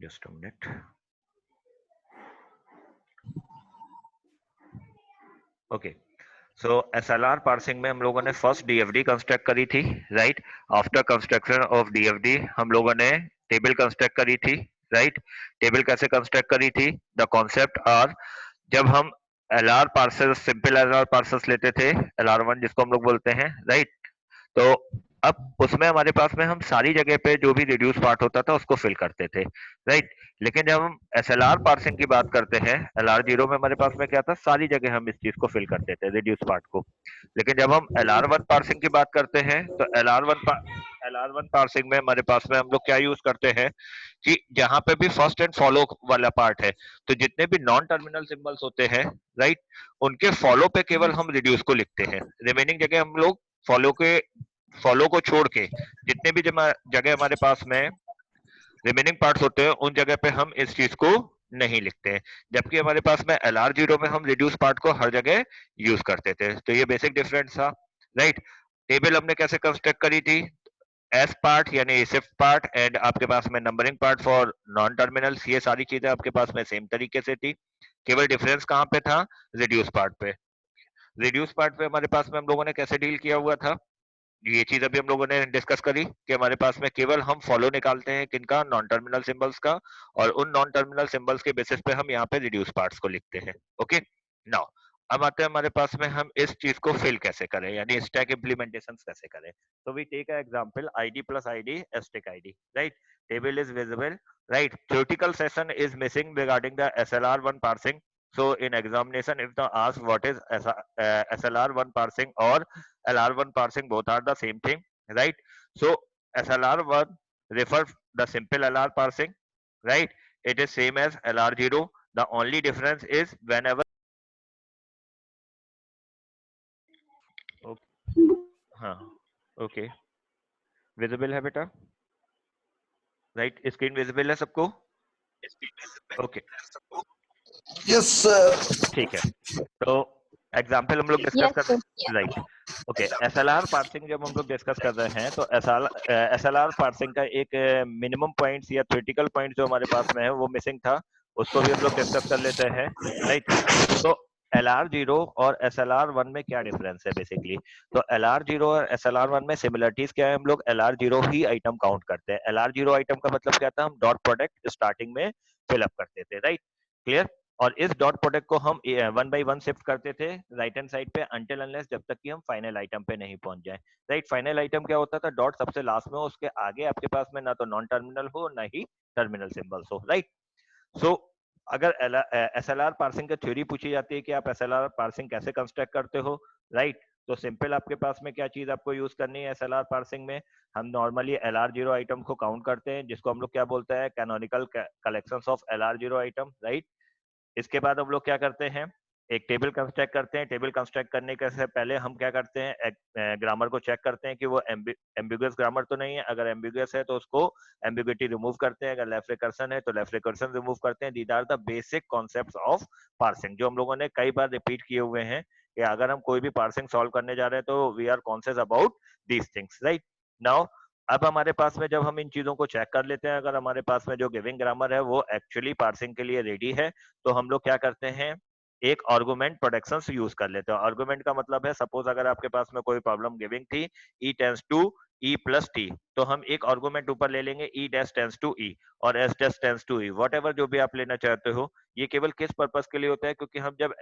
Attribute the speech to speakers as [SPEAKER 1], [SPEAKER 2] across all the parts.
[SPEAKER 1] Just a minute. Okay, so SLR parsing में हम लोगों ने फर्स्ट डीएफडी कंस्ट्रक्ट करी थी, right. After construction of DFD हम लोगों ने टेबल कंस्ट्रक्ट करी थी, राइट। टेबल कैसे कंस्ट्रक्ट करी थी? द कॉन्सेप्ट आर, जब हम LR parcels, simple LR parcels लेते थे, LR1 जिसको हम लोग बोलते हैं, राइट। तो अब उसमें हमारे पास में हम सारी जगह पे जो भी रिड्यूस पार्ट होता था उसको फिल करते थे, राइट। लेकिन जब हम एसएलआर पार्सिंग की बात करते हैं, LR0 में हमारे पास में क्या था, सारी जगह हम इस चीज को फिल करते थे, रिड्यूस पार्ट को। लेकिन जब हम LR1 पार्सिंग की बात करते हैं तो LR1 पार्सिंग में हमारे पास में हम लोग क्या यूज करते हैं कि जहां पे भी फर्स्ट एंड फॉलो वाला पार्ट है, तो जितने भी नॉन टर्मिनल सिंबल्स होते हैं, राइट, उनके फॉलो पे केवल हम रिड्यूस को लिखते हैं। रिमेनिंग जगह हम लोग फॉलो को छोड़ के जितने भी जगह हमारे पास में रिमेनिंग पार्ट्स होते हैं उन जगह पे हम इस चीज को नहीं लिखते हैं। जबकि हमारे पास में LR0 में हम रिड्यूस पार्ट को हर जगह यूज करते थे। तो ये बेसिक डिफरेंस था, राइट। टेबल हमने कैसे कंस्ट्रक्ट करी थी? एस पार्ट यानी शिफ्ट पार्ट एंड आपके पास में numbering part for non terminals, ये सारी चीजें आपके पास में सेम तरीके से थी। केवल डिफरेंस कहां पे था? रिड्यूस पार्ट पे। रिड्यूस पार्ट पे हमारे पास में हम लोगों ने कैसे डील किया हुआ था, ये चीज अभी हम लोगों ने डिस्कस करी कि हमारे पास में केवल हम फॉलो निकालते हैं किनका, नॉन टर्मिनल सिंबल्स का, और उन नॉन टर्मिनल सिंबल्स के बेसिस पे हम यहाँ पे रिड्यूस पार्ट्स को लिखते हैं। ओके, नाउ अब आते हैं हमारे पास में हम इस चीज को फिल कैसे करें, यानी स्टैक इम्प्लीमेंटेशन कैसे करें। तो we take example id plus id stack id, right? Table is visible, right? Theoretical session is missing regarding the SLR1 parsing. So in examination, if the ask what is SLR1 parsing or LR1 parsing, both are the same thing, right? So SLR1 refer the simple LR parsing, right? It is same as LR0. The only difference is whenever हाँ, okay, visible है बेटा, right? Screen visible है सबको? Okay,
[SPEAKER 2] yes sir.
[SPEAKER 1] ठीक है। तो example हम लोग डिस्कस
[SPEAKER 3] Yes,
[SPEAKER 1] कर,
[SPEAKER 3] sir.
[SPEAKER 1] Right, okay. SLR parsing जब हम लोग डिस्कस कर रहे हैं तो एसएलआर पार्सिंग का एक मिनिमम पॉइंट्स या थ्योरेटिकल पॉइंट जो हमारे पास में है वो मिसिंग था, उसको भी हम लोग डिस्कस कर लेते हैं, राइट। तो LR0 और SLR1 में क्या डिफरेंस है बेसिकली? तो LR0 और SLR1 में सिमिलरिटीज क्या है, हम लोग LR0 ही आइटम काउंट करते हैं। LR0 आइटम का मतलब क्या था, हम डॉट प्रोडक्ट स्टार्टिंग में फिलअप करते थे, राइट, क्लियर। और इस डॉट प्रोडक्ट को हम 1 by 1 शिफ्ट करते थे राइट हैंड साइड पे अंटिल अनलेस जब तक कि हम फाइनल आइटम पे नहीं पहुंच जाए, राइट। फाइनल आइटम क्या होता था, डॉट सबसे लास्ट में हो, उसके आगे आपके पास में ना तो नॉन टर्मिनल हो ना ही टर्मिनल सिंबल्स हो, राइट। सो अगर एसएलआर पार्सिंग की थ्योरी पूछी जाती है कि आप एसएलआर पार्सिंग कैसे कंस्ट्रक्ट करते हो, राइट, तो सिंपल आपके पास में क्या चीज आपको यूज करनी है एसएलआर पार्सिंग में, हम नॉर्मली LR0 आइटम को काउंट करते हैं जिसको हम लोग क्या बोलते हैं, canonical collections of LR0 item, right. इसके बाद हम लोग क्या करते हैं, एक टेबल कंस्ट्रक्ट करते हैं। टेबल कंस्ट्रक्ट करने के से पहले हम क्या करते हैं, ग्रामर को चेक करते हैं कि वो एम्बिगुअस ग्रामर तो नहीं है। अगर एम्बिगुअस है तो उसको एम्बिग्युइटी रिमूव करते हैं, अगर लेफ्ट रिकर्सन है तो लेफ्ट रिकर्सन रिमूव करते हैं। These are the basic concepts of parsing जो हम लोगों ने कई बार रिपीट किए हुए हैं कि अगर हम कोई भी पार्सिंग सॉल्व करने जा रहे हैं तो we are conscious about these things, right. Now अब हमारे पास में जब हम इन चीजों को चेक कर लेते हैं, अगर हमारे पास में जो गिविंग ग्रामर है वो एक्चुअली पार्सिंग के लिए रेडी है, तो हम लोग क्या करते हैं, एक आर्गुमेंट प्रोडक्शंस यूज कर लेते हैं। आर्गुमेंट का मतलब है, सपोज अगर आपके पास में कोई प्रॉब्लम गिविंग थी E tends to E plus T, तो हम एक आर्गुमेंट ऊपर ले लेंगे E dash tends to E और S dash tends to E, whatever जो भी आप लेना चाहते हो। ये केवल किस पर्पस के लिए होता है, क्योंकि हम जब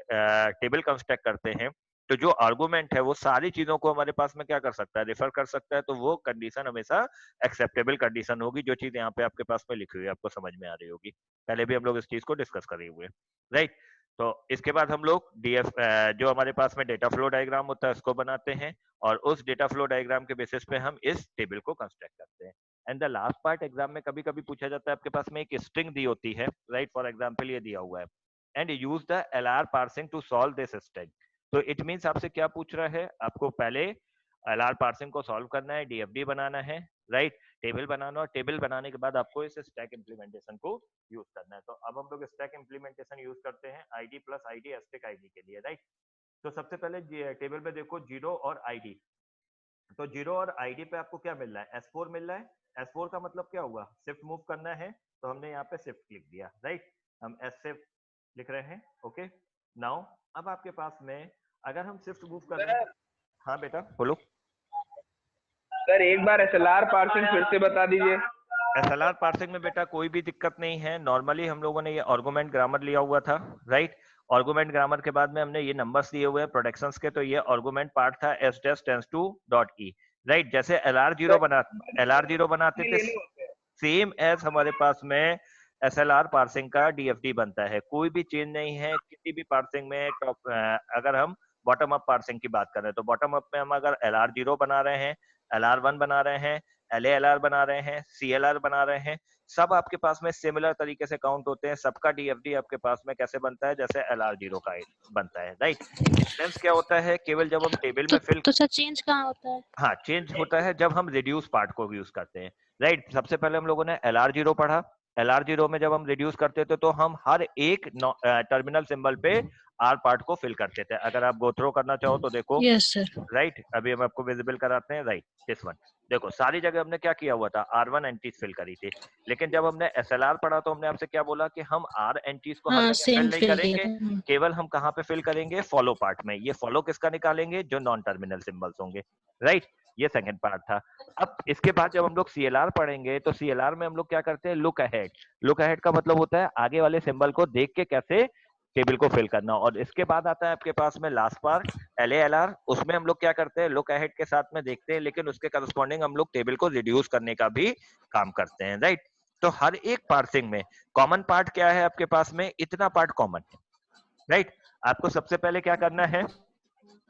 [SPEAKER 1] टेबल कंस्ट्रक्ट करते हैं तो जो आर्गुमेंट है वो सारी चीजों को हमारे पास में क्या कर सकता है, रेफर कर सकता है। तो वो कंडीशन हमेशा एक्सेप्टेबल कंडीशन होगी, जो चीज यहाँ पे आपके पास में लिखी हुई है आपको समझ में आ रही होगी। पहले भी हम लोग इस चीज को डिस्कस करे हुए, राइट। तो इसके बाद हम लोग डीएफ जो हमारे पास में डेटा फ्लो डायग्राम होता है उसको बनाते हैं, और उस डेटा फ्लो डायग्राम के बेसिस पे हम इस टेबल को कंस्ट्रक्ट करते हैं। And the last part exam में कभी कभी पूछा जाता है, आपके पास में एक स्ट्रिंग दी होती है, राइट, फॉर एग्जाम्पल ये दिया हुआ है, and use the LR parsing to solve this string. तो इट मीन्स आपसे क्या पूछ रहा है, आपको पहले LR पार्सिंग को सॉल्व करना है, डीएफडी बनाना है, राइट, टेबल बनाना, और टेबल बनाने के बाद आपको इस स्टैक इंप्लीमेंटेशन को यूज करना है। तो अब हम लोग स्टैक इंप्लीमेंटेशन यूज करते हैं id plus id stack id के लिए, राइट। तो सबसे पहले टेबल में देखो जीरो और id, तो जीरो और id पे आपको क्या मिल रहा है, S4 मिल रहा है। S4 का मतलब क्या हुआ, शिफ्ट मूव करना है, तो हमने यहाँ पे शिफ्ट लिख दिया, राइट। हम S शिफ्ट लिख रहे हैं, ओके। नाउ अब आपके पास में अगर हम शिफ्ट मूव कर रहे हैं, हाँ बेटा बोलो।
[SPEAKER 3] सर एक बार SLR पार्सिंग फिर से बता दीजिए।
[SPEAKER 1] SLR पार्सिंग में बेटा कोई भी दिक्कत नहीं है, नॉर्मली हम लोगों ने ये आर्गुमेंट ग्रामर लिया हुआ था, राइट। आर्गुमेंट ग्रामर के बाद में हमने ये नंबर्स दिए हुए हैं प्रोडक्शंस के, तो ये आर्गुमेंट पार्ट था s dash tends to dot e, right. जैसे LR0 बनाते थे, सेम एज हमारे पास में SLR पार्सिंग का DFD बनता है, कोई भी चेंज नहीं है किसी भी पार्सिंग में। अगर हम बॉटम अप पार्सिंग की बात करें तो बॉटम अप में हम अगर LR0 बना रहे हैं, LR1 बना रहे हैं, LALR बना रहे हैं, CLR बना रहे हैं, सब आपके पास में सिमिलर तरीके से काउंट होते हैं। सबका DFD आपके पास में कैसे बनता है, जैसे LR0 का बनता है, राइट। डिफरेंस क्या होता है, केवल जब हम टेबल में फिल,
[SPEAKER 4] तो सर चेंज कहाँ होता है?
[SPEAKER 1] हाँ चेंज होता है जब हम रिड्यूस पार्ट को यूज करते हैं, राइट। सबसे पहले हम लोगों ने LR0 पढ़ा, LR0 में जब हम रिड्यूस करते थे तो हम हर एक टर्मिनल सिंबल पे R पार्ट को फिल करते थे। अगर आप गो थ्रो करना चाहो तो देखो,
[SPEAKER 4] यस सर।
[SPEAKER 1] राइट। अभी हम आपको विजिबल कराते हैं, राइट। दिस वन देखो, सारी जगह हमने क्या किया हुआ था, R1 एंटीज फिल करी थी। लेकिन जब हमने SLR पढ़ा तो हमने आपसे क्या बोला कि हम R एंटीज को हर
[SPEAKER 4] हाँ
[SPEAKER 1] जगह
[SPEAKER 4] सेम
[SPEAKER 1] फिल नहीं
[SPEAKER 4] फिल किया
[SPEAKER 1] करेंगे,
[SPEAKER 4] था।
[SPEAKER 1] केवल हम कहाँ पे फिल करेंगे, फॉलो पार्ट में। ये फॉलो किसका निकालेंगे, जो नॉन टर्मिनल सिंबल्स होंगे, राइट। ये सेकंड पार्ट था। अब इसके बाद जब हम लोग CLR पढ़ेंगे तो CLR में हम लोग क्या करते हैं, लुक अहेड। लुक अहेड का मतलब होता है आगे वाले सिंबल को देख के कैसे टेबल को फिल करना। और इसके बाद आता है आपके पास में लास्ट पार्ट LALR, उसमें हम लोग क्या करते हैं, लुक अहेड के साथ में देखते हैं, लेकिन उसके करस्पॉन्डिंग हम लोग टेबल को रिड्यूस करने का भी काम करते हैं, राइट। तो हर एक पार्सिंग में कॉमन पार्ट क्या है आपके पास में, इतना पार्ट कॉमन है, राइट। आपको सबसे पहले क्या करना है,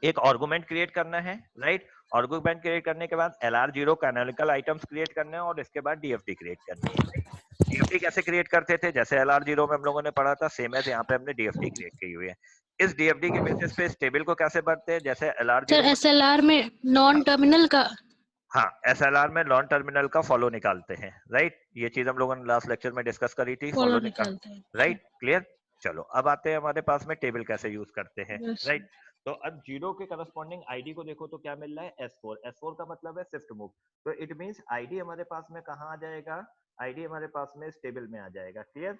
[SPEAKER 1] एक आर्गुमेंट क्रिएट करना है, राइट। आर्गुमेंट क्रिएट करने के बाद LR0 कैनोनिकल आइटम्स क्रिएट करने हैं, और इसके बाद DFD क्रिएट करनी है। DFD कैसे क्रिएट करते थे, जैसे LR0 में हम लोगों ने पढ़ा था, सेम एज यहाँ पे हमने DFD क्रिएट की हुई है। इस DFD के बेसिस पे इस टेबल को कैसे भरते हैं, जैसे
[SPEAKER 4] सर
[SPEAKER 1] LR0
[SPEAKER 4] SLR में नॉन टर्मिनल का,
[SPEAKER 1] हाँ SLR में नॉन टर्मिनल का फॉलो निकालते हैं, राइट। ये चीज हम लोगों ने लास्ट लेक्चर में डिस्कस करी थी,
[SPEAKER 4] फॉलो
[SPEAKER 1] फॉलो निकाल,
[SPEAKER 4] निकालते हैं।
[SPEAKER 1] Right, clear. चलो अब आते हैं हमारे पास में टेबल कैसे यूज करते हैं,
[SPEAKER 4] Yes,
[SPEAKER 1] राइट। तो अब 0 के करस्पॉन्डिंग आईडी को देखो तो क्या मिल रहा है, S4। S4 का मतलब है शिफ्ट मूव, तो इट मींस आईडी हमारे पास में कहाँ आ जाएगा, आईडी हमारे पास में इस टेबल में आ जाएगा, क्लियर।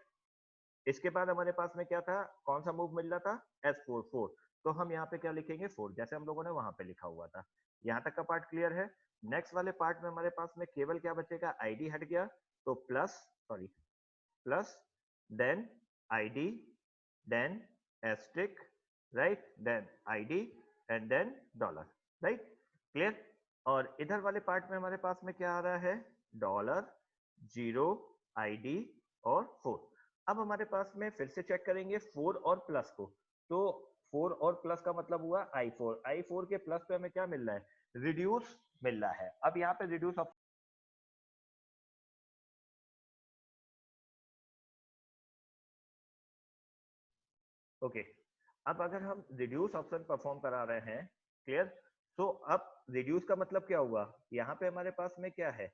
[SPEAKER 1] इसके बाद हमारे पास में क्या था, कौन सा मूव मिल रहा था, S4 4, तो हम यहाँ पे क्या लिखेंगे 4, जैसे हम लोगों ने वहां पे लिखा हुआ था। यहाँ तक का पार्ट क्लियर है। नेक्स्ट वाले पार्ट में हमारे पास में केवल क्या बचेगा, आईडी हट गया, तो plus then ID then asterisk, right, then ID and then dollar, right, clear. और इधर वाले पार्ट में हमारे पास में क्या आ रहा है, $0 आईडी और 4। अब हमारे पास में फिर से चेक करेंगे 4 और प्लस को, तो 4 और प्लस का मतलब हुआ I4 के प्लस पे हमें क्या मिल रहा है, रिड्यूस मिल रहा है। अब यहाँ पे रिड्यूस ओके। अब अगर हम रिड्यूस ऑप्शन परफॉर्म करा रहे हैं, क्लियर, तो अब रिड्यूस का मतलब क्या हुआ, यहाँ पे हमारे पास में क्या है,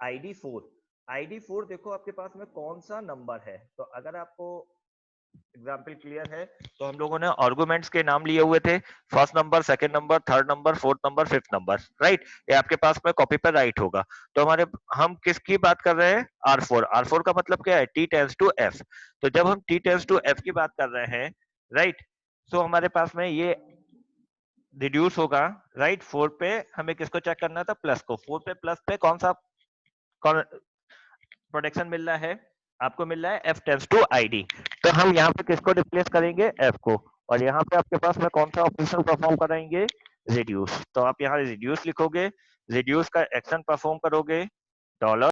[SPEAKER 1] ID4 देखो आपके पास में कौन सा नंबर है। तो अगर आपको एग्जाम्पल क्लियर है तो हम लोगों ने आर्गुमेंट्स के नाम लिए हुए थे, first number, second number, third number, fourth number, fifth number, right. ये आपके पास में कॉपी पर राइट होगा। तो हम किसकी बात कर रहे हैं, R4 का मतलब क्या है, T टेंड्स टू F। तो जब हम T टेंड्स टू F की बात कर रहे हैं, राइट, तो हमारे पास में ये रिड्यूस होगा, राइट। 4 पे हमें किसको चेक करना था, प्लस को। 4 पे प्लस पे कौन सा प्रोडक्शन मिल रहा है, आपको मिल रहा है F टेंड्स टू ID। तो हम यहाँ पे किसको रिप्लेस करेंगे, F को, और यहाँ पे आपके पास में कौन सा ऑपरेशन परफॉर्म कराएंगे, रिड्यूस। तो आप यहाँ रिड्यूस लिखोगे, रिड्यूस का एक्शन परफॉर्म करोगे, डॉलर,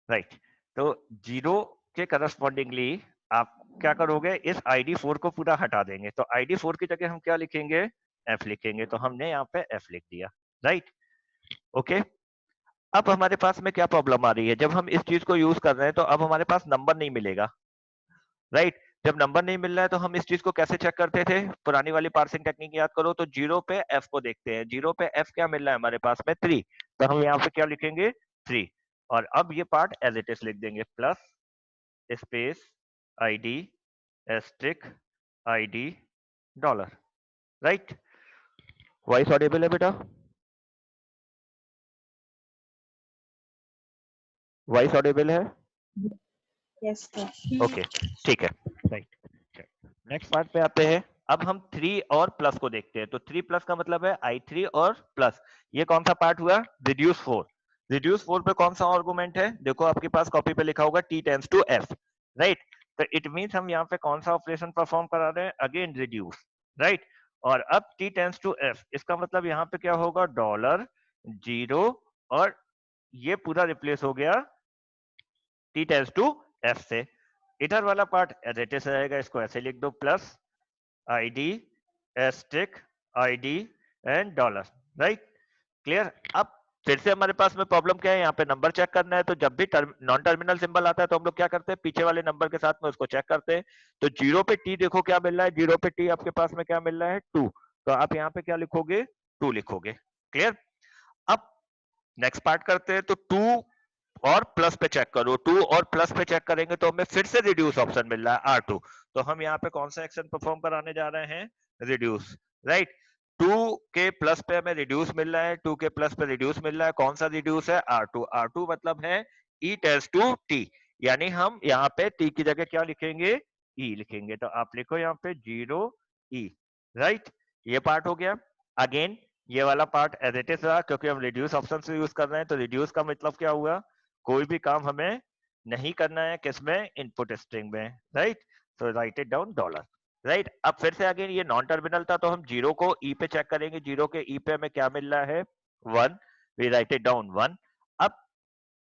[SPEAKER 1] राइट। तो 0 के करस्पॉन्डिंगली आप क्या करोगे, इस ID4 को पूरा हटा देंगे। तो ID4 की जगह हम क्या लिखेंगे, F लिखेंगे। तो हमने यहाँ पे F लिख दिया, राइट, ओके। अब हमारे पास में क्या प्रॉब्लम आ रही है, जब हम इस चीज को यूज कर रहे हैं तो अब हमारे पास नंबर नहीं मिलेगा, राइट। जब नंबर नहीं मिल रहा है तो हम इस चीज को कैसे चेक करते थे, पुरानी वाली पार्सिंग टेक्निक याद करो, तो 0 पे F को देखते हैं। 0 पे F क्या मिल रहा है हमारे पास में, 3, तो हम यहाँ पे क्या लिखेंगे, 3। और अब ये पार्ट एज इट इज लिख देंगे, plus space ID asterisk ID dollar, right? Voice audible है बेटा? वॉइस ऑडिबल है?
[SPEAKER 5] Yes sir.
[SPEAKER 1] ओके, ठीक है, राइट। नेक्स्ट पार्ट पे आते हैं। अब हम 3 और प्लस को देखते हैं। तो 3 प्लस का मतलब है i3 और प्लस। ये कौन सा पार्ट हुआ? रिड्यूस 4। रिड्यूस 4 पे कौन सा आर्गुमेंट है? देखो आपके पास कॉपी पे लिखा होगा t tends to f, right? तो इट मींस हम यहाँ पे कौन सा ऑपरेशन परफॉर्म करा रहे हैं? Again reduce, right? और अब t टेंड्स टू f, इसका मतलब यहाँ पे क्या होगा? डॉलर 0 और ये पूरा रिप्लेस हो गया t टेंड्स टू f से। इधर वाला पार्ट एज इट इज रहेगा, इसको ऐसे लिख दो, plus id asterisk id and dollar, right? Clear? अब फिर से हमारे पास में प्रॉब्लम क्या है? यहाँ पे नंबर चेक करना है। तो जब भी नॉन टर्मिनल सिंबल आता है तो हम लोग क्या करते हैं? पीछे वाले नंबर के साथ में उसको चेक करते हैं। तो 0 पे t देखो क्या मिल रहा है? 0 पे t आपके पास में क्या मिल रहा है? 2। तो आप यहाँ पे क्या लिखोगे? 2 लिखोगे। क्लियर? अब नेक्स्ट पार्ट करते हैं। तो 2 और प्लस पे चेक करो। 2 और प्लस पे चेक करेंगे तो हमें फिर से रिड्यूस ऑप्शन मिल रहा है R2। तो हम यहाँ पे कौन सा एक्शन परफॉर्म कराने जा रहे हैं? Reduce, right? 2 के प्लस पे हमें रिड्यूस मिल रहा है, 2 के प्लस पे रिड्यूस मिल रहा है। कौन सा रिड्यूस है? R2। R2 मतलब है E टेंड्स टू T, यानी हम यहाँ पे T की जगह क्या लिखेंगे? E लिखेंगे। तो आप लिखो यहाँ पे 0 E, राइट? ये पार्ट हो गया। अगेन ये वाला पार्ट एज इट इज रहा, क्योंकि हम रिड्यूस ऑप्शन से यूज कर रहे हैं। तो रिड्यूस का मतलब क्या हुआ? कोई भी काम हमें नहीं करना है किसमें? इनपुट स्ट्रिंग में, राइट? तो right it down dollar, right? अब फिर से अगेन ये नॉन टर्मिनल था तो हम 0 को ई पे चेक करेंगे। 0 के ई पे हमें क्या मिल रहा है? 1। We write it down 1। अब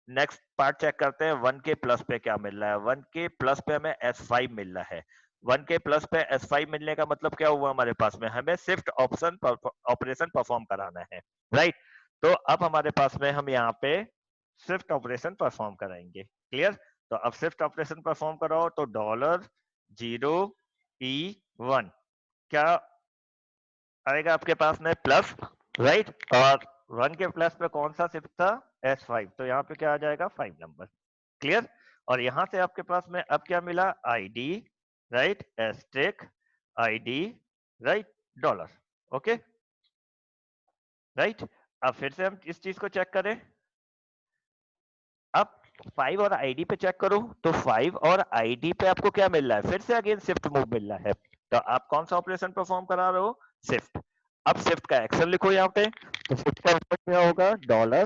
[SPEAKER 1] नेक्स्ट पार्ट चेक करते हैं। 1 के प्लस पे क्या मिल रहा है? 1 के प्लस पे हमें S5 मिल रहा है। 1 के प्लस पे S5 मिलने का मतलब क्या हुआ हमारे पास में? हमें शिफ्ट ऑपरेशन परफॉर्म कराना है, राइट? तो अब हमारे पास में हम यहाँ पे शिफ्ट ऑपरेशन परफॉर्म कराएंगे। क्लियर? तो अब शिफ्ट ऑपरेशन परफॉर्म कराओ तो डॉलर 0E1 क्या आएगा आपके पास में? Plus, right? और 1 के प्लस पे कौन सा शिफ्ट था? S5। तो यहाँ पे क्या आ जाएगा? 5 नंबर। क्लियर? और यहां से आपके पास में अब क्या मिला? ID, right? Asterisk ID, right? Dollar. Okay, right? अब फिर से हम इस चीज को चेक करें। अब 5 और ID पे चेक करो। तो 5 और ID पे आपको क्या मिल रहा है? फिर से अगेन शिफ्ट मूव मिल रहा है। तो आप कौन सा ऑपरेशन परफॉर्म करा रहे हो? शिफ्ट। अब शिफ्ट का एक्शन लिखो यहाँ पे। तो शिफ्ट का ऊपर क्या होगा? Dollar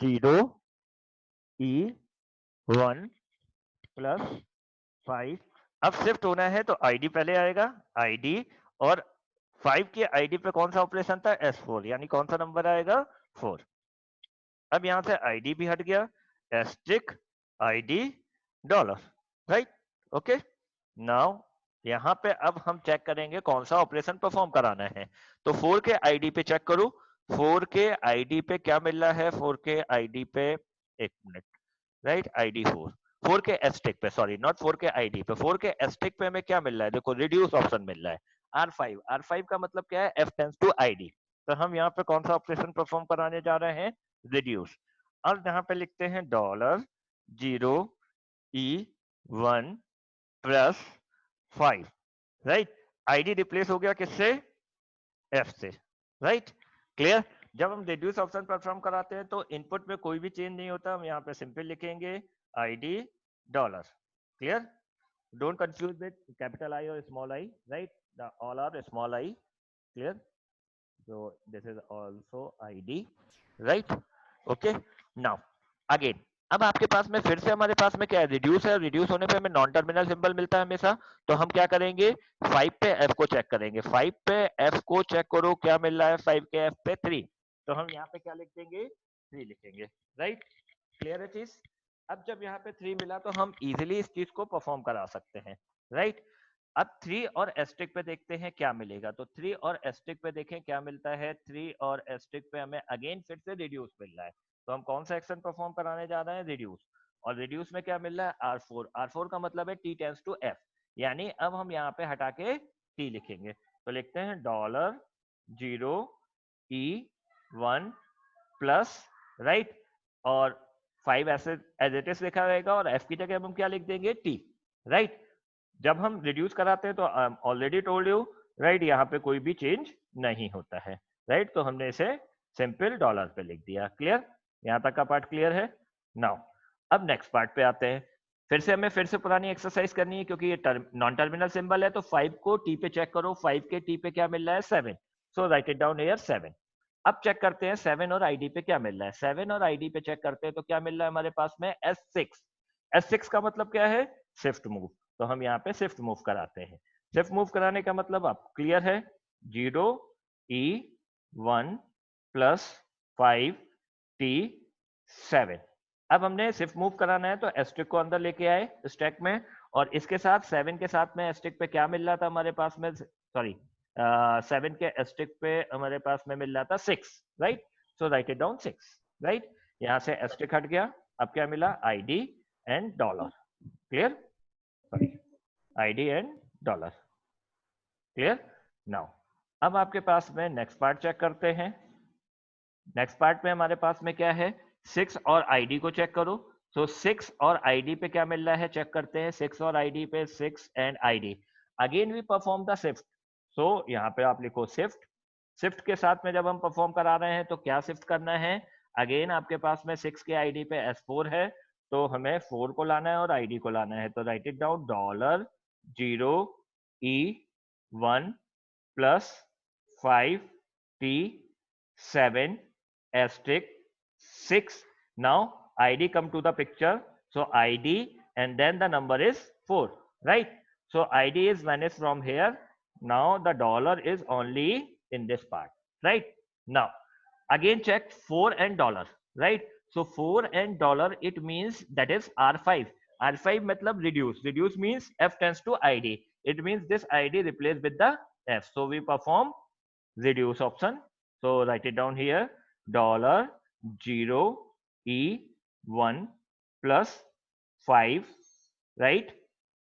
[SPEAKER 1] 0E1 plus 5। अब शिफ्ट होना है तो ID पहले आएगा, ID, और 5 की ID पे कौन सा ऑपरेशन था? S4, यानी कौन सा नंबर आएगा? 4। अब यहां से ID भी हट गया, asterisk ID dollar, right? Okay, now यहाँ पे अब हम चेक करेंगे कौन सा ऑपरेशन परफॉर्म कराना है। तो 4 के ID पे चेक करो। 4 के ID पे क्या मिल रहा है? 4 के ID पे, एक मिनट, राइट? ID 4, 4 के एस्टिक पे, सॉरी नॉट 4 के ID पे, 4 के एस्टिक पे हमें क्या मिल रहा है? देखो रिड्यूस ऑप्शन मिल रहा है R5। R5 का मतलब क्या है? F tends to ID। तो हम यहाँ पे कौन सा ऑपरेशन परफॉर्म कराने जा रहे हैं? रिड्यूस। और यहाँ पे लिखते हैं dollar 0E1 plus 5, right? ID replace हो गया किससे? F से, राइट? क्लियर? जब हम रिड्यूस ऑप्शन परफॉर्म कराते हैं तो इनपुट में कोई भी चेंज नहीं होता। हम यहाँ पे सिंपल लिखेंगे ID dollar. Clear? Don't confuse with capital I और स्मॉल I, राइट? The all are small I। Clear? So this is also ID, right? Okay. Now again, अब आपके पास में फिर से हमारे पास में क्या है? रिड्यूस है। रिड्यूस होने पे हमें नॉन टर्मिनल सिंबल मिलता है हमेशा। तो हम क्या करेंगे? 5 पे F को चेक करेंगे। 5 पे F को चेक करो, क्या मिल रहा है? 5 के F पे 3। तो हम यहाँ पे क्या लिख देंगे? 3 लिखेंगे, राइट? क्लियर है चीज? अब जब यहाँ पे 3 मिला तो हम इजिली इस चीज को परफॉर्म करा सकते हैं, राइट? अब 3 और एस्ट्रिक पे देखते हैं क्या मिलेगा। तो 3 और एस्ट्रिक पे देखें क्या मिलता है। 3 और एस्ट्रिक पे हमें अगेन फिर से रिड्यूस मिल रहा है। तो हम कौन सा एक्शन परफॉर्म कराने जा रहे हैं? रिड्यूस। और रिड्यूस में क्या मिल रहा है? R4। R4 का मतलब है T टेंड्स टू F, यानी अब हम यहाँ पे हटा के T लिखेंगे। तो लिखते हैं डॉलर 0E1 प्लस, राइट? और 5 ऐसे एज इट इज लिखा रहेगा और F की जगह हम क्या लिख देंगे? T, right? जब हम रिड्यूस कराते हैं तो ऑलरेडी टोल्ड यू राइट, यहाँ पे कोई भी चेंज नहीं होता है, राइट। तो हमने इसे सिंपल डॉलर पे लिख दिया। क्लियर, यहाँ तक का पार्ट क्लियर है। नाउ अब नेक्स्ट पार्ट पे आते हैं। हमें फिर से पुरानी एक्सरसाइज करनी है, क्योंकि ये नॉन टर्मिनल सिंबल है। तो 5 को टी पे चेक करो, 5 के टी पे क्या मिल रहा है, 7। सो राइट इट डाउन हियर 7। अब चेक करते हैं 7 और आईडी पे क्या मिल रहा है। 7 और आईडी पे चेक करते हैं तो क्या मिल रहा है हमारे पास में, S6। S6 का मतलब क्या है, शिफ्ट मूव। तो हम यहाँ पे शिफ्ट मूव कराते हैं। शिफ्ट मूव कराने का मतलब आप क्लियर है, 0E1 + 5T7। अब हमने शिफ्ट मूव कराना है तो एस्ट्रिक को अंदर लेके आए स्टैक में, और इसके साथ 7 के साथ में एस्ट्रिक पे क्या मिल रहा था हमारे पास में, सॉरी 7 के एस्ट्रिक पे हमारे पास में मिल रहा था 6, right. So right it down 6, right. यहाँ से एस्ट्रिक हट गया, अब क्या मिला, ID and dollar. Clear, sorry, ID and dollar. Clear. Now अब आपके पास में नेक्स्ट पार्ट चेक करते हैं। नेक्स्ट पार्ट में हमारे पास में क्या है, 6 और आईडी को चेक करो। तो 6 और आईडी पे क्या मिल रहा है, चेक करते हैं। 6 और आईडी पे 6 and ID, again we perform the shift. So यहाँ पे आप लिखो शिफ्ट। शिफ्ट के साथ में जब हम परफॉर्म करा रहे हैं तो क्या शिफ्ट करना है, अगेन आपके पास में 6 के आईडी पे S4 है, तो हमें 4 को लाना है और आईडी को लाना है। तो right it down, $0E1 + 5T7 *6. Now ID come to the picture. So ID and then the number is 4, right? So ID is vanished from here. Now the dollar is only in this part, right? Now again check 4 and dollar, right? So 4 and dollar, it means that is R5. R5 matlab reduce. Reduce means F tends to ID. It means this ID replaced with the F. So we perform reduce option. So write it down here, $0E1 + 5, right,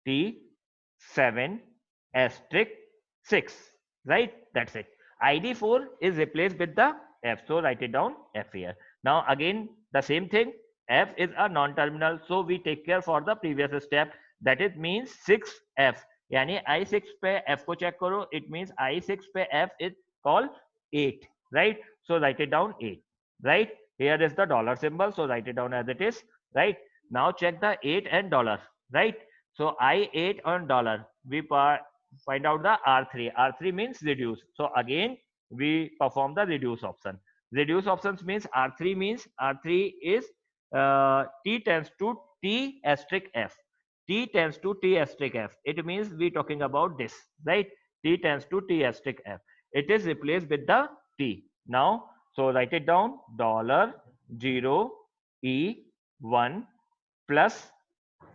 [SPEAKER 1] T7 *6, right? That's it. ID4 is replaced with the F, so write it down F here. Now again the same thing, F is a non-terminal, so we take care for the previous step, that it means 6F, यानी I6 पे F को check करो, it means I6 पे F is called 8, right? So write it down 8, right? Here is the dollar symbol, so write it down as it is, right? Now check the 8 and dollar, right? So I8 on dollar, we find out the R3. R3 means reduce. So again we perform the reduce option. Reduce options means R3 is T tends to T * F. T tends to T * F. It means we talking about this, right? T tends to T * F. It is replaced with the T. Now, so write it down, $0E1 +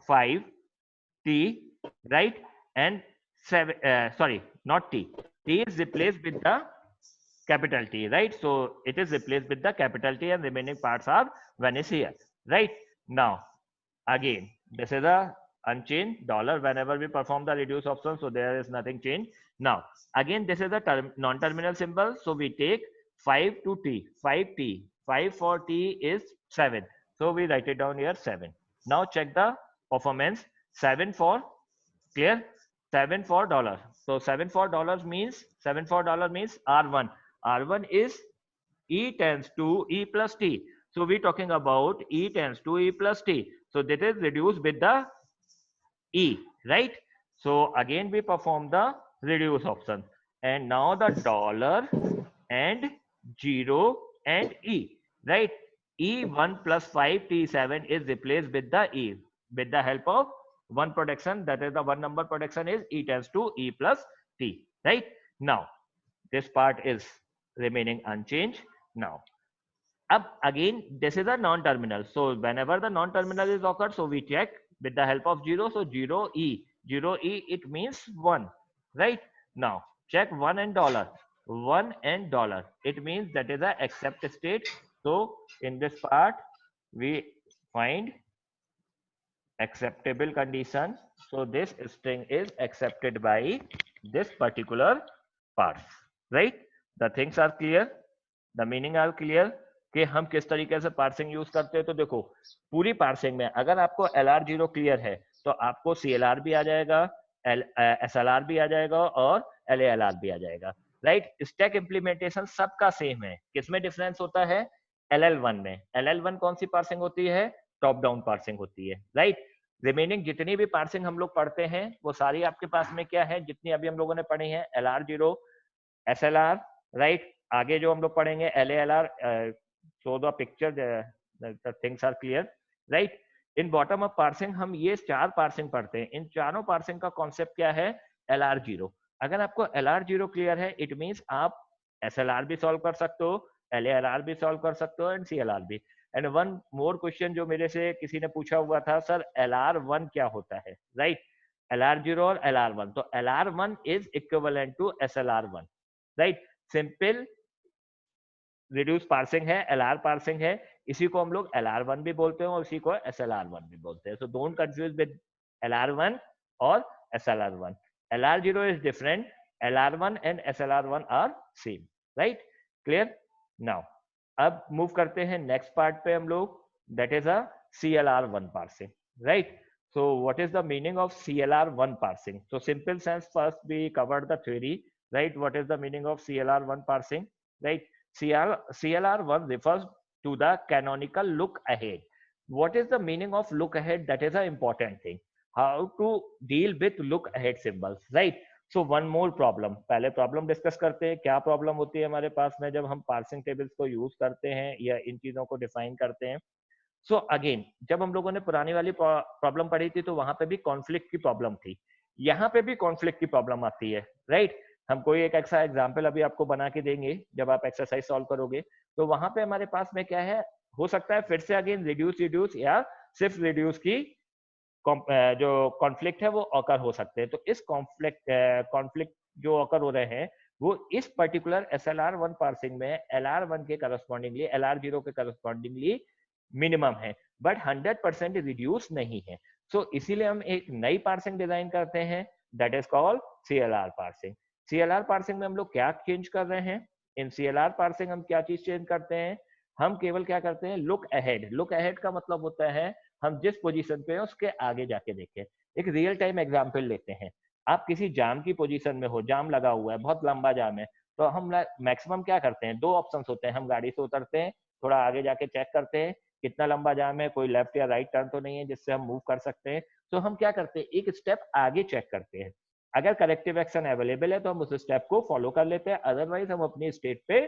[SPEAKER 1] 5T, right? And 7, sorry, not T. T is replaced with the capital T, right? So it is replaced with the capital T and remaining parts are vanished here, right? Now, again, this is a unchanged dollar whenever we perform the reduce option, so there is nothing changed. Now, again, this is a non-terminal symbol, so we take 5 to T, 5T, 5 for T is 7. So we write it down here 7. Now check the performance, 7 for, clear? 7 for dollar. So 7 for dollar means R1. R1 is E tends to E plus T. So we talking about E tends to E plus T. So that is reduced with the E, right? So again we perform the reduce option. And now the dollar and 0 and E, right? E1 + 5T7 is replaced with the E with the help of one protection, that is the one number protection is E tends to E plus T, right? Now this part is remaining unchanged. Now up again, this is a non-terminal, so whenever the non-terminal is occurred, so we check with the help of 0. So 0E, it means 1, right? Now check 1 and dollar. 1 and dollar, it means that is a accept state. So in this part we find acceptable condition, so this string is accepted by this particular parse, right? The things are clear, the meaning are clear कि हम किस तरीके से parsing use करते हैं। तो देखो पूरी पार्सिंग में अगर आपको LR0 क्लियर है तो आपको CLR भी आ जाएगा, SLR भी आ जाएगा और LALR भी आ जाएगा, राइट। स्टैक इम्प्लीमेंटेशन सबका सेम है, किसमें डिफरेंस होता है? LL1 में। LL1 कौन सी पार्सिंग होती है? टॉप डाउन पार्सिंग होती है, राइट। रिमेनिंग जितनी भी पार्सिंग हम लोग पढ़ते हैं वो सारी आपके पास में क्या है, जितनी अभी हम लोगों ने पढ़ी है, LR0, SLR, राइट। आगे जो हम लोग पढ़ेंगे LALR, so the picture the things are clear, right। In bottom up parsing हम ये 4 पार्सिंग पढ़ते हैं। इन चारों पार्सिंग का कॉन्सेप्ट क्या है? LR0। अगर आपको LR0 क्लियर है, इट मींस आप SLR भी सॉल्व कर सकते हो, LALR भी सॉल्व कर सकते हो, एंड CLR भी। एंड वन मोर क्वेश्चन जो मेरे से किसी ने पूछा हुआ था, सर LR1 क्या होता है, राइट। LR0 और LR1, तो LR1 is equivalent to SLR1, right. Simple reduce parsing है, LR पार्सिंग है, इसी को हम लोग LR1 भी बोलते हैं और इसी को SLR1 भी बोलते हैं। So don't confuse with LR1 और SLR1। LR0 is different, LR1 and SLR1 are same, right. Clear? Now अब मूव करते हैं नेक्स्ट पार्ट पे हम लोग, that is a CLR1 parsing, right. So what is the meaning of CLR1 parsing? So simple sense, first we covered the theory, right? What is the meaning of CLR1 parsing, right? CLR1 refers to the canonical look ahead. What is the meaning of look ahead? That is an important thing. How to deal with look ahead symbols, right? So one more problem. पहले problem discuss करते हैं, क्या problem होती है हमारे पास में जब हम parsing tables को use करते हैं या इन चीजों को define करते हैं। सो अगेन, जब हम लोगों ने पुरानी वाली प्रॉब्लम पढ़ी थी तो वहां पे भी कॉन्फ्लिक्ट की प्रॉब्लम थी, यहाँ पे भी कॉन्फ्लिक्ट की प्रॉब्लम आती है, राइट। हम कोई एक ऐसा एग्जांपल अभी आपको बना के देंगे जब आप एक्सरसाइज सॉल्व करोगे, तो वहां पे हमारे पास में क्या है, हो सकता है फिर से अगेन रिड्यूस या सिर्फ रिड्यूस की जो कॉन्फ्लिक्ट है वो ऑकर हो सकते हैं। तो इस कॉन्फ्लिक्ट जो ऑकर हो रहे हैं वो इस पर्टिकुलर SLR1 पार्सिंग में LR1 के करस्पॉन्डिंगली, LR0 के करस्पॉन्डिंगली मिनिमम है, बट 100% रिड्यूस नहीं है। सो इसीलिए हम एक नई पार्सिंग डिजाइन करते हैं, that is called CLR parsing. CLR parsing में हम लोग क्या चेंज कर रहे हैं? इन CLR पार्सिंग हम क्या चीज चेंज करते हैं? हम केवल क्या करते हैं, लुक अहेड। लुक अहेड का मतलब होता है हम जिस पोजीशन पे हैं उसके आगे जाके देखें। एक रियल टाइम एग्जांपल लेते हैं, आप किसी जाम की पोजीशन में हो, जाम लगा हुआ है, बहुत लंबा जाम है, तो हम मैक्सिमम क्या करते हैं, दो ऑप्शंस होते हैं, हम गाड़ी से उतरते हैं, थोड़ा आगे जाके चेक करते हैं कितना लंबा जाम है, कोई लेफ्ट या राइट टर्न तो नहीं है जिससे हम मूव कर सकते हैं। तो हम क्या करते हैं, एक स्टेप आगे चेक करते हैं, अगर करेक्टिव एक्शन अवेलेबल है तो हम उस स्टेप को फॉलो कर लेते हैं, अदरवाइज हम अपनी स्टेट पे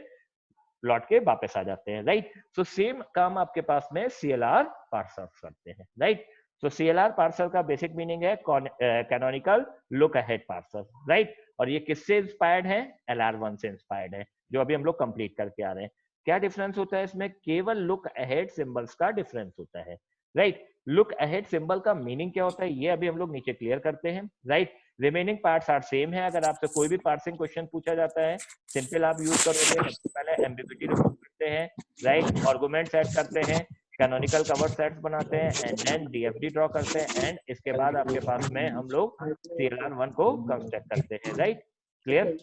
[SPEAKER 1] लौट के वापस आ जाते हैं, राइट। सो सेम काम आपके पास में CLR पार्सर करते हैं, राइट। तो CLR पार्सर का बेसिक मीनिंग है canonical look ahead parser, right. और ये किससे इंस्पायर्ड है? LR1 से इंस्पायर्ड है, जो अभी हम लोग कंप्लीट करके आ रहे हैं। क्या डिफरेंस होता है इसमें? केवल लुक अहेड सिंबल्स का डिफरेंस होता है, राइट। लुक अहेड सिंबल का मीनिंग क्या होता है ये अभी हम लोग नीचे क्लियर करते हैं, right. Remaining parts are same है। अगर आपसे कोई भी पार्सिंग क्वेश्चन पूछा जाता है, सिंपल आप यूज करोगे, सबसे पहले एम्बिग्यूटी रिमूव करते हैं, राइट, आर्गुमेंट सेट करते हैं, कैनोनिकल कवर सेट्स बनाते हैं, एंड देन DFD ड्रॉ करते हैं, एंड इसके बाद आपके पास में हम लोग CLR1 को कंस्ट्रक्ट करते हैं, राइट। क्लियर?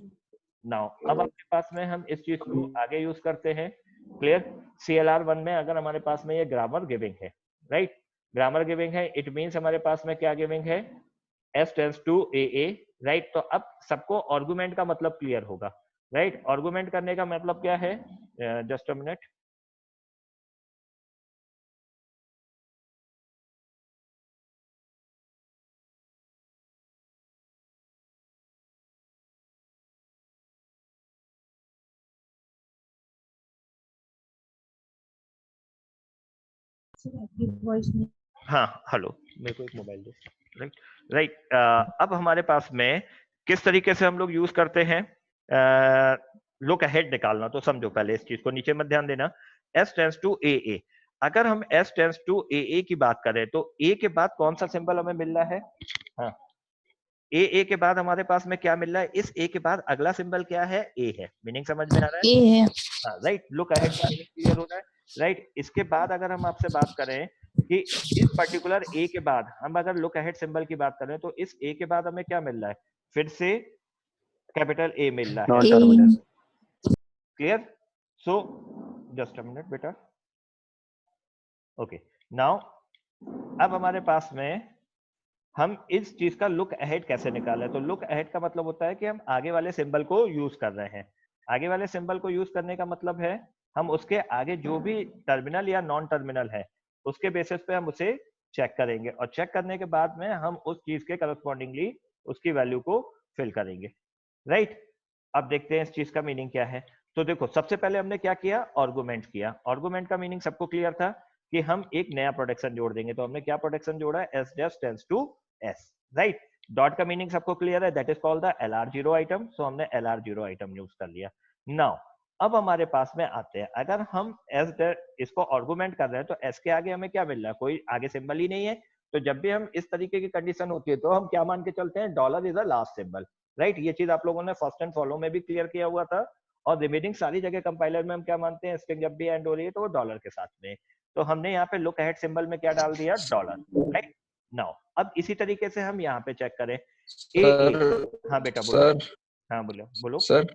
[SPEAKER 1] नाउ अब आपके पास में हम इस चीज को आगे यूज करते हैं, क्लियर। CLR1 में अगर हमारे पास में ये ग्रामर गिविंग है, राइट, ग्रामर गिविंग है, इट मींस हमारे पास में क्या गिविंग है, S tends to AA, right. तो अब सबको आर्गुमेंट का मतलब क्लियर होगा, राइट। आर्गुमेंट करने का मतलब क्या है? जस्ट अ मिनट, हाँ हेलो, मेरे को एक मोबाइल दो, राइट राइट। अब हमारे पास में किस तरीके से हम लोग यूज करते हैं लुक अहेड निकालना, तो समझो पहले इस चीज को, नीचे मत ध्यान देना। S टेंड्स टू AA, अगर हम S टेंड्स टू AA की बात करें तो A के बाद कौन सा सिंबल हमें मिल रहा है? हाँ, AA के बाद हमारे पास में क्या मिल रहा है? इस A के बाद अगला सिंबल क्या है? A है। मीनिंग समझ में आ रहा है?
[SPEAKER 4] ए है।
[SPEAKER 1] हाँ, राइट। लुक अहेड का मीनिंग क्लियर हो रहा है, राइट। इसके बाद अगर हम आपसे बात करें कि इस पर्टिकुलर A के बाद हम अगर लुक अहेड सिंबल की बात करें तो इस A के बाद हमें क्या मिल रहा है? फिर से कैपिटल A मिल रहा है, clear. So just a minute बेटा, ओके। नाउ अब हमारे पास में हम इस चीज का लुक अहेड कैसे निकालें? तो लुक अहेड का मतलब होता है कि हम आगे वाले सिंबल को यूज कर रहे हैं। आगे वाले सिंबल को यूज करने का मतलब है हम उसके आगे जो भी टर्मिनल या नॉन टर्मिनल है उसके बेसिस पे हम उसे चेक करेंगे और चेक करने के बाद में हम उस चीज के करस्पॉन्डिंगली उसकी वैल्यू को फिल करेंगे, राइट? अब देखते हैं इस चीज का मीनिंग क्या है। तो देखो, सबसे पहले हमने क्या किया? आर्गुमेंट किया। आर्गुमेंट का मीनिंग सबको क्लियर था कि हम एक नया प्रोटेक्शन जोड़ देंगे। तो हमने क्या प्रोटेक्शन जोड़ा? S dash tends to S, right? Dot का मीनिंग सबको क्लियर है, that is called the LR0 item. So हमने LR0 आइटम यूज कर लिया। नाउ अब हमारे पास में आते हैं, अगर हम एस इसको आर्गुमेंट कर रहे हैं तो एस के आगे हमें क्या मिल रहा है? कोई आगे सिंबल ही नहीं है। तो जब भी हम इस तरीके की कंडीशन होती है तो हम क्या मान के चलते हैं? Dollar is a last symbol, right? ये चीज आप लोगों ने फर्स्ट एंड फॉलो में भी क्लियर किया हुआ था। और रिमेनिंग सारी जगह कंपाइलर में हम क्या मानते हैं? स्ट्रिंग जब भी एंड हो रही है तो वो डॉलर के साथ में। तो हमने यहाँ पे लुक अहेड सिंबल में क्या डाल दिया? Dollar, right? नाउ अब इसी तरीके से हम यहाँ पे चेक करें हाँ बेटा बोलो।
[SPEAKER 2] सर
[SPEAKER 1] हाँ बोलो बोलो।
[SPEAKER 2] सर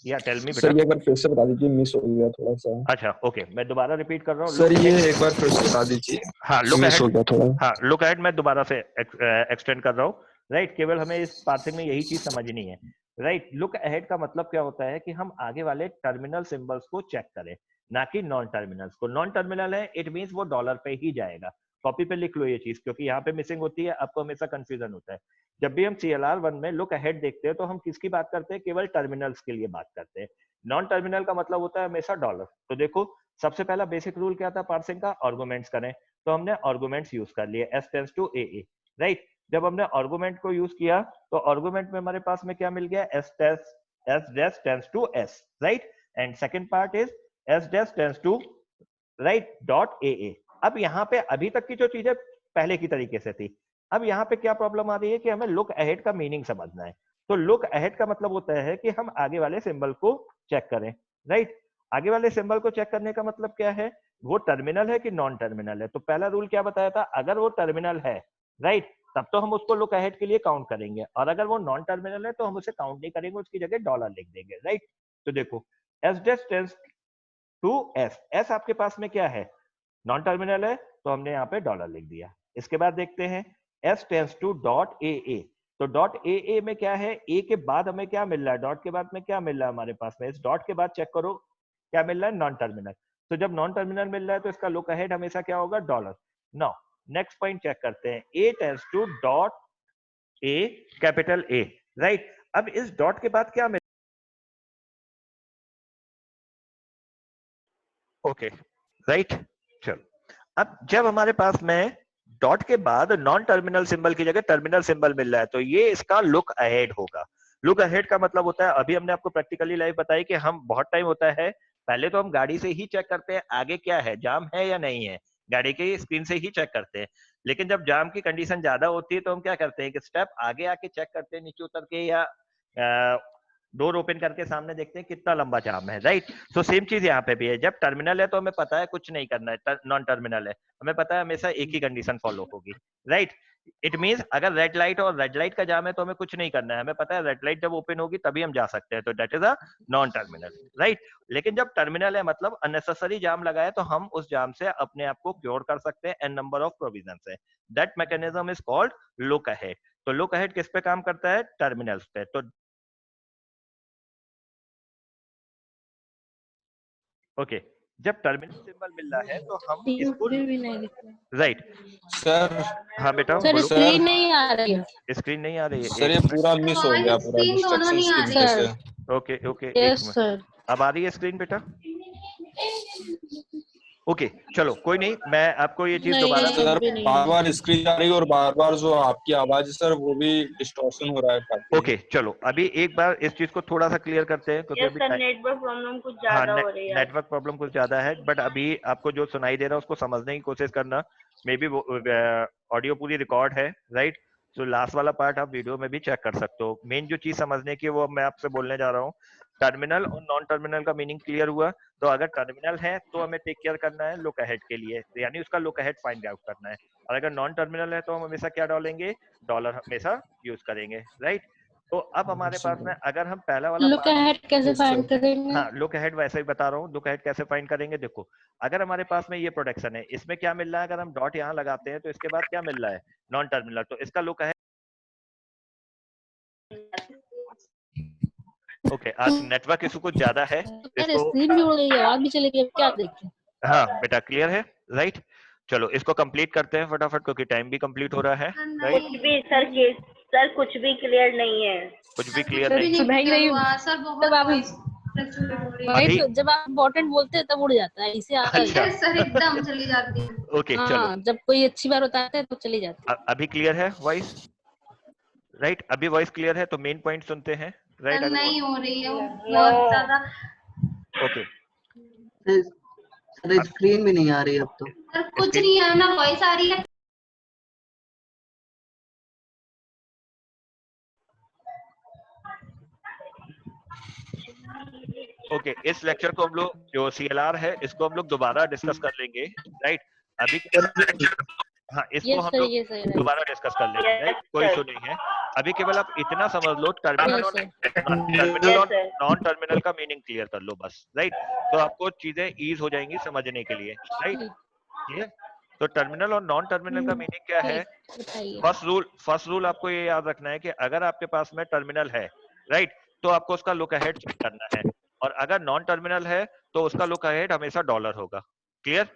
[SPEAKER 1] या टेल मी बेटा।
[SPEAKER 2] सर ये एक बार फिर से बता दीजिए, मिस हो गया थोड़ा सा।
[SPEAKER 1] अच्छा ओके, मैं दोबारा रिपीट कर रहा हूँ।
[SPEAKER 2] सर ये एक बार फिर से बता दीजिए।
[SPEAKER 1] हाँ लुक
[SPEAKER 2] मिस हो
[SPEAKER 1] अहेड,
[SPEAKER 2] गया थोड़ा।
[SPEAKER 1] हाँ लुक अहेड मैं दोबारा से एक्सटेंड कर रहा हूँ, राइट? केवल हमें इस पार्सिंग में यही चीज समझनी है, राइट? लुक अहेड का मतलब क्या होता है कि हम आगे वाले टर्मिनल सिंबल्स को चेक करें, ना कि नॉन टर्मिनल्स को। नॉन टर्मिनल है, इट मींस वो डॉलर पे ही जाएगा। कॉपी पे लिख लो ये चीज, क्योंकि यहाँ पे मिसिंग होती है, आपको हमेशा कंफ्यूजन होता है। जब भी हम CLR1 में लुक अहेड देखते हैं तो हम किसकी बात करते हैं? केवल टर्मिनल्स के लिए बात करते हैं। नॉन टर्मिनल का मतलब होता है हमेशा डॉलर। तो देखो, सबसे पहला बेसिक रूल क्या था पार्सिंग का? आर्गुमेंट्स करें। तो हमने आर्गुमेंट्स यूज कर लिए, S tends to A, right? जब हमने आर्गुमेंट को यूज किया तो आर्गुमेंट में हमारे पास में क्या मिल गया? S dash tends to S, right? And second part is S dash tends to, right, dot A. अब यहाँ पे अभी तक की जो चीजें पहले की तरीके से थी, अब यहाँ पे क्या प्रॉब्लम आ रही है कि हमें लुक अहेड का मीनिंग समझना है। तो लुक अहेड का मतलब होता है कि हम आगे वाले सिंबल को चेक करें, राइट? आगे वाले सिंबल को चेक करने का मतलब क्या है? वो टर्मिनल है कि नॉन टर्मिनल है। तो पहला रूल क्या बताया था? अगर वो टर्मिनल है, राइट, तब तो हम उसको लुक अहेड के लिए काउंट करेंगे, और अगर वो नॉन टर्मिनल है तो हम उसे काउंट नहीं करेंगे, उसकी जगह डॉलर लिख देंगे, राइट? तो देखो, S dash tends to S, S आपके पास में क्या है? नॉन टर्मिनल है, तो हमने यहाँ पे डॉलर लिख दिया। इसके बाद देखते हैं एस टेंड्स टू डॉट ए। तो डॉट ए में क्या है? ए के बाद हमें क्या मिल रहा है? डॉट के बाद में क्या मिल रहा है हमारे पास में? इस डॉट के बाद चेक करो क्या मिल रहा है? Non terminal. तो जब नॉन टर्मिनल मिल रहा है तो इसका लुक अहेड हमेशा क्या होगा? Dollar. Now next point check करते हैं, A tends to dot A, capital A, right? अब इस डॉट के बाद क्या मिल, ओके, राइट? चलो, अब जब हमारे पास में डॉट के बाद नॉन टर्मिनल सिंबल की जगह टर्मिनल सिंबल मिल रहा है तो ये इसका लुक अहेड होगा। लुक अहेड का मतलब होता है, अभी हमने आपको प्रैक्टिकली लाइव बताई कि हम बहुत टाइम होता है पहले तो हम गाड़ी से ही चेक करते हैं आगे क्या है, जाम है या नहीं है, गाड़ी की स्क्रीन से ही चेक करते हैं। लेकिन जब जाम की कंडीशन ज्यादा होती है तो हम क्या करते हैं कि स्टेप आगे आके चेक करते हैं, नीचे उतर के या डोर ओपन करके सामने देखते हैं कितना लंबा जाम है, राइट? तो सेम चीज यहाँ पे भी है। जब टर्मिनल है तो हमें पता है कुछ नहीं करना है, नॉन टर्मिनल है हमें पता है हमेशा एक ही कंडीशन फॉलो होगी, राइट? इट मींस अगर रेड लाइट और रेड लाइट का जाम है तो हमें कुछ नहीं करना है, हमें पता है रेड लाइट जब ओपन होगी तभी हम जा सकते हैं, तो that is a non terminal, right? लेकिन जब टर्मिनल है मतलब अननेसेसरी जाम लगा है तो हम उस जाम से अपने आप को क्योर कर सकते हैं, एन नंबर ऑफ प्रोविजन से। That mechanism is called look ahead. तो लुक अहेड किस पे काम करता है? टर्मिनल्स पे। तो ओके, जब टर्मिनल सिंबल मिल रहा है तो हम इसको,
[SPEAKER 4] फिर भी नहीं दिख रहा।
[SPEAKER 1] राइट?
[SPEAKER 2] सर
[SPEAKER 1] हाँ बेटा
[SPEAKER 4] सर
[SPEAKER 1] बोलो।
[SPEAKER 4] स्क्रीन नहीं आ रही है।
[SPEAKER 1] स्क्रीन नहीं आ रही है?
[SPEAKER 2] सर ये पूरा मिस हो गया, पूरा डिस्ट्रैक्शंस की वजह से।
[SPEAKER 1] Okay okay,
[SPEAKER 4] yes sir.
[SPEAKER 1] अब आ रही है स्क्रीन बेटा? ओके चलो कोई नहीं, मैं आपको ये चीज
[SPEAKER 4] नहीं,
[SPEAKER 1] दोबारा,
[SPEAKER 2] सर
[SPEAKER 4] भी नहीं
[SPEAKER 2] बार बार स्क्रीन जा रही है और बार बार जो आपकी आवाज है सर वो भी डिस्टॉर्शन हो रहा है काफी।
[SPEAKER 1] ओके चलो अभी एक बार इस चीज को थोड़ा सा क्लियर करते हैं क्योंकि अभी
[SPEAKER 6] नेटवर्क प्रॉब्लम कुछ
[SPEAKER 1] हाँ,
[SPEAKER 6] ज्यादा हो रही है।
[SPEAKER 1] नेटवर्क प्रॉब्लम कुछ ज्यादा है, बट अभी आपको जो सुनाई दे रहा है उसको समझने की कोशिश करना। मे बी ऑडियो पूरी रिकॉर्ड है, राइट? तो लास्ट वाला पार्ट आप वीडियो में भी चेक कर सकते हो। मेन जो चीज समझने की वो मैं आपसे बोलने जा रहा हूँ। टर्मिनल और नॉन टर्मिनल का मीनिंग क्लियर हुआ। तो अगर टर्मिनल है तो हमें टेक केयर करना है लुक अहेड के लिए, यानी उसका लुक अहेड फाइंड आउट करना है। और अगर नॉन टर्मिनल है तो हम हमेशा क्या डालेंगे? डॉलर हमेशा यूज करेंगे, राइट? तो अब हमारे पास में अगर हम पहला वाला
[SPEAKER 4] लुक अहेड कैसे
[SPEAKER 2] Yes,
[SPEAKER 4] फाइंड
[SPEAKER 2] sir.
[SPEAKER 4] करेंगे?
[SPEAKER 1] हाँ, लुक अहेड वैसे ही बता रहा हूँ, लुक अहेड कैसे फाइंड करेंगे। देखो, अगर हमारे पास में ये प्रोडक्शन है, इसमें क्या मिल रहा है, अगर हम डॉट यहाँ लगाते हैं तो इसके बाद क्या मिल रहा है, नॉन टर्मिनल, तो इसका लुक अहेड। ओके, आज नेटवर्क इशू कुछ ज्यादा है,
[SPEAKER 4] अरे
[SPEAKER 1] इसको
[SPEAKER 4] स्क्रीन भी उड़ गई, आवाज भी चली गई, अब क्या देखें?
[SPEAKER 1] हाँ बेटा क्लियर है, राइट। चलो इसको कंप्लीट करते हैं फटाफट, क्योंकि टाइम भी कंप्लीट हो रहा है, राइट।
[SPEAKER 6] कुछ भी सर कुछ भी क्लियर नहीं है।
[SPEAKER 1] कुछ भी क्लियर नहीं है।
[SPEAKER 4] सुनाई नहीं सर, बहुत
[SPEAKER 1] अभी
[SPEAKER 4] तो जब आप इम्पोर्टेंट बोलते हैं तब उड़ जाता है, इसे आता है।
[SPEAKER 1] अच्छा
[SPEAKER 7] सर एकदम चली जाती है।
[SPEAKER 1] ओके चलो,
[SPEAKER 4] हाँ, जब कोई अच्छी बात बताते हैं तो चली जाती है।
[SPEAKER 1] अभी क्लियर है वॉइस, राइट। अभी वॉइस क्लियर है, तो मेन पॉइंट सुनते हैं, राइट।
[SPEAKER 7] सर नहीं हो रही है, वो बहुत ज्यादा।
[SPEAKER 1] ओके
[SPEAKER 8] सर स्क्रीन भी नहीं आ रही अब तो।
[SPEAKER 7] सर कुछ नहीं है ना, वॉइस आ रही है।
[SPEAKER 1] ओके, इस लेक्चर को हम लोग जो CLR है इसको हम लोग दोबारा डिस्कस कर लेंगे, राइट। अभी हाँ, इसको हम लोग
[SPEAKER 4] ये सही
[SPEAKER 1] दोबारा डिस्कस कर लेंगे, राइट। कोई इशू नहीं है। अभी केवल आप इतना समझ लो, टर्मिनल और नॉन टर्मिनल का मीनिंग क्लियर कर लो बस, राइट। तो आपको चीजें ईज हो जाएंगी समझने के लिए, राइट। क्लियर। तो टर्मिनल और नॉन टर्मिनल का मीनिंग क्या है? फर्स्ट रूल आपको ये याद रखना है कि अगर आपके पास में टर्मिनल है, राइट, तो आपको उसका लुक अहेड चेक करना है, और अगर नॉन टर्मिनल है तो उसका लुक अहेड हमेशा डॉलर होगा। Clear,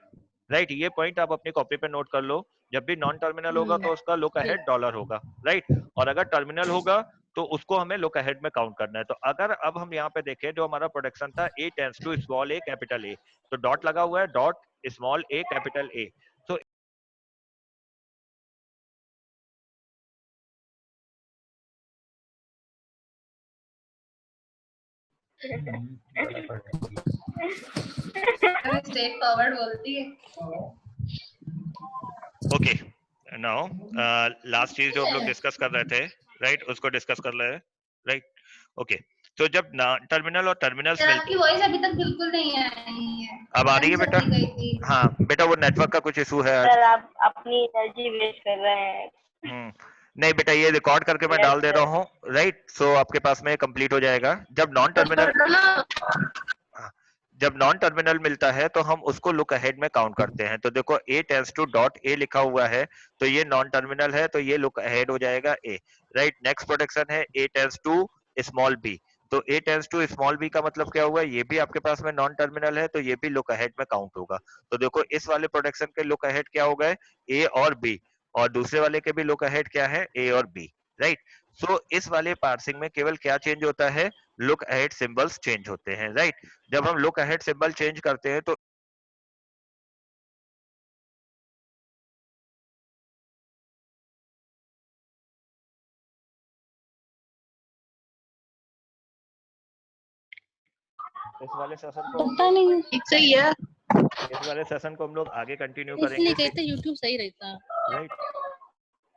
[SPEAKER 1] right. ये पॉइंट आप अपनी कॉपी पे नोट कर लो। जब भी नॉन टर्मिनल होगा तो उसका लुक अहेड डॉलर होगा, राइट। और अगर टर्मिनल होगा तो उसको हमें लुक अहेड में काउंट करना है। तो अगर अब हम यहाँ पे देखें, जो हमारा प्रोडक्शन था A tends to small a capital A, तो डॉट लगा हुआ है, dot small a capital A। तो
[SPEAKER 7] स्ट्रेट फॉरवर्ड बोलती है।
[SPEAKER 1] ओके, नाउ लास्ट चीज जो हम लोग डिस्कस कर रहे थे, राइट, उसको डिस्कस कर रहे हैं, राइट। ओके, तो जब टर्मिनल और टर्मिनल्स
[SPEAKER 7] सर आपकी वॉइस अभी तक बिल्कुल नहीं आई है।
[SPEAKER 1] अब आ रही है बेटा? हाँ बेटा, वो नेटवर्क का कुछ इशू है आज।
[SPEAKER 6] सर आप अपनी एनर्जी वेस्ट कर रहे हैं।
[SPEAKER 1] नहीं बेटा, ये रिकॉर्ड करके मैं डाल दे रहा हूँ, राइट। सो आपके पास में कंप्लीट हो जाएगा। जब नॉन टर्मिनल मिलता है तो हम उसको लुक अहेड में काउंट करते हैं। तो देखो A tends to dot A लिखा हुआ है, तो ये नॉन टर्मिनल है, तो ये लुक अहेड हो जाएगा A, राइट। नेक्स्ट प्रोडक्शन है A tends to small b, तो A tends to small b का मतलब क्या हुआ, ये भी आपके पास में नॉन टर्मिनल है, तो ये भी लुक अहेड में काउंट होगा। तो देखो इस वाले प्रोडक्शन के लुक अहेड क्या हो गए, A और B, और दूसरे वाले के भी लुक अहेड क्या है, A और B, राइट। सो इस वाले पार्सिंग में केवल क्या चेंज होता है, लुक अहेड सिंबल्स चेंज होते हैं, राइट। जब हम लुक अहेड सिंबल चेंज करते हैं तो इस वाले सेशन को
[SPEAKER 4] पता नहीं, ठीक सही है।
[SPEAKER 1] इस वाले सेशन को हम लोग आगे कंटिन्यू करेंगे,
[SPEAKER 4] इसलिए कहते YouTube सही रहता है,
[SPEAKER 1] राइट।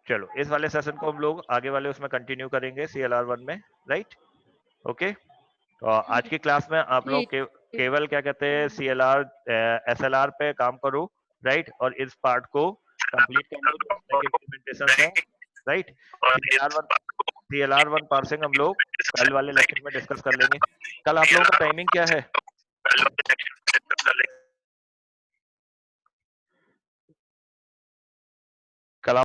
[SPEAKER 1] चलो इस वाले सेशन को हम लोग आगे वाले उसमें कंटिन्यू करेंगे CLR 1 में, राइट। ओके, तो आज की क्लास में आप लोग केवल क्या कहते हैं CLR SLR पे काम करो, राइट, और इस पार्ट को कंप्लीट कर लो इम्प्लीमेंटेशन है, राइट। CLR 1 पार्सिंग हम लोग कल वाले लेक्चर में डिस्कस कर लेंगे। कल आप लोगों का टाइमिंग क्या है? कल